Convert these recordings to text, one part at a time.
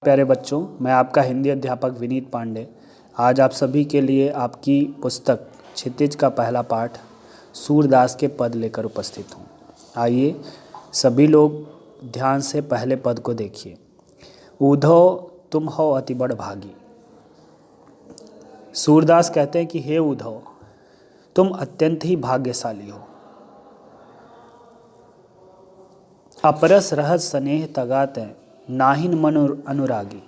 प्यारे बच्चों, मैं आपका हिंदी अध्यापक विनीत पांडे आज आप सभी के लिए आपकी पुस्तक क्षितिज का पहला पाठ सूरदास के पद लेकर उपस्थित हूँ। आइए सभी लोग ध्यान से पहले पद को देखिए। ऊधो तुम हो अति बड़ भागी। सूरदास कहते हैं कि हे उद्धव, तुम अत्यंत ही भाग्यशाली हो। अपरस रहस स्नेह तगाते नाहिन मन अनुरागी।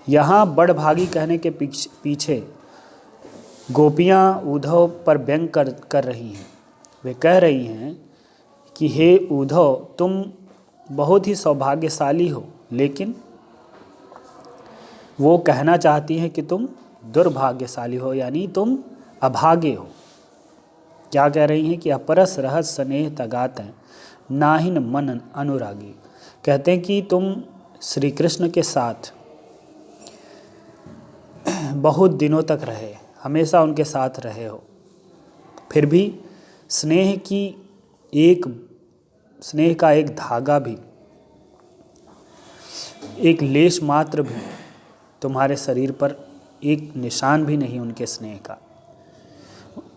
यहाँ बड़ भागी कहने के पीछे गोपियाँ उद्धव पर व्यंग कर रही हैं। वे कह रही हैं कि हे उद्धव, तुम बहुत ही सौभाग्यशाली हो, लेकिन वो कहना चाहती हैं कि तुम दुर्भाग्यशाली हो, यानी तुम अभागे हो। क्या कह रही हैं कि अपरस रहस स्नेह तगात हैं नाहिन मन अनुरागी। कहते हैं कि तुम श्री कृष्ण के साथ बहुत दिनों तक रहे, हमेशा उनके साथ रहे हो, फिर भी स्नेह का एक धागा भी, एक लेश मात्र भी तुम्हारे शरीर पर, एक निशान भी नहीं उनके स्नेह का।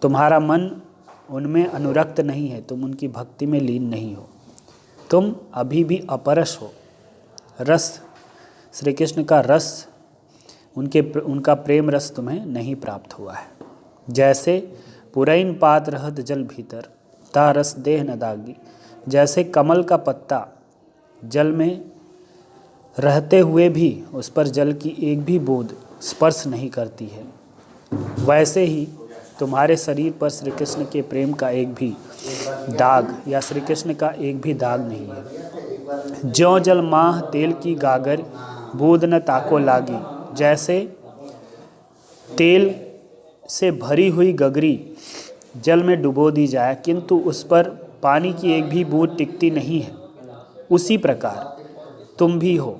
तुम्हारा मन उनमें अनुरक्त नहीं है, तुम उनकी भक्ति में लीन नहीं हो, तुम अभी भी अपरस हो। रस, श्री कृष्ण का रस, उनका प्रेम रस तुम्हें नहीं प्राप्त हुआ है। जैसे पुरैन पात रहत जल भीतर ता रस देह न दागी। जैसे कमल का पत्ता जल में रहते हुए भी उस पर जल की एक भी बूंद स्पर्श नहीं करती है, वैसे ही तुम्हारे शरीर पर श्री कृष्ण के प्रेम का एक भी दाग या श्री कृष्ण का एक भी दाग नहीं है। ज्यों जल माह तेल की गागर बूंद न ताको लागी। जैसे तेल से भरी हुई गगरी जल में डुबो दी जाए, किंतु उस पर पानी की एक भी बूंद टिकती नहीं है, उसी प्रकार तुम भी हो।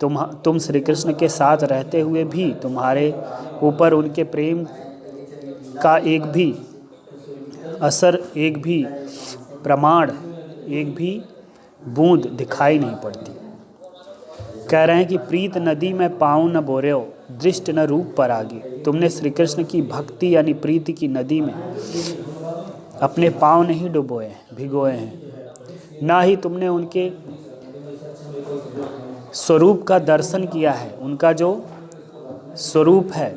तुम श्री कृष्ण के साथ रहते हुए भी तुम्हारे ऊपर उनके प्रेम का एक भी असर, एक भी प्रमाण, एक भी बूंद दिखाई नहीं पड़ती। कह रहे हैं कि प्रीत नदी में पाँव न बोरे हो, दृष्ट न रूप पर आगे। तुमने श्री कृष्ण की भक्ति यानी प्रीति की नदी में अपने पाँव नहीं डुबोए, भिगोए हैं, ना ही तुमने उनके स्वरूप का दर्शन किया है। उनका जो स्वरूप है,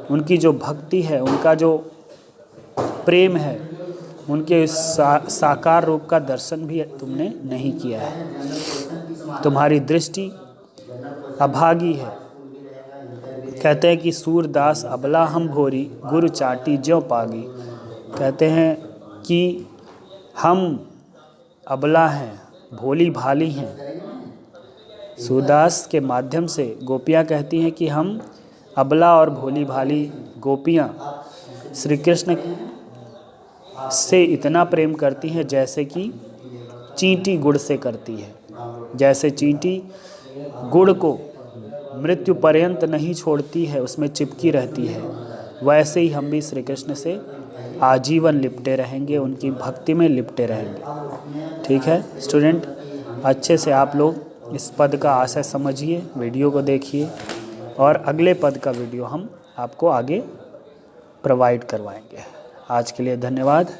उनकी जो भक्ति है, उनका जो प्रेम है, उनके साकार रूप का दर्शन भी तुमने नहीं किया है। तुम्हारी दृष्टि अभागी है। कहते हैं कि सूरदास अबला हम भोरी गुरु चाटी ज्यों पागी। कहते हैं कि हम अबला हैं, भोली भाली हैं। सूरदास के माध्यम से गोपियाँ कहती हैं कि हम अबला और भोली भाली गोपियाँ श्री कृष्ण से इतना प्रेम करती हैं जैसे कि चींटी गुड़ से करती है। जैसे चींटी गुड़ को मृत्यु पर्यंत नहीं छोड़ती है, उसमें चिपकी रहती है, वैसे ही हम भी श्री कृष्ण से आजीवन लिपटे रहेंगे, उनकी भक्ति में लिपटे रहेंगे। ठीक है स्टूडेंट, अच्छे से आप लोग इस पद का आशय समझिए, वीडियो को देखिए और अगले पद का वीडियो हम आपको आगे प्रोवाइड करवाएंगे। आज के लिए धन्यवाद।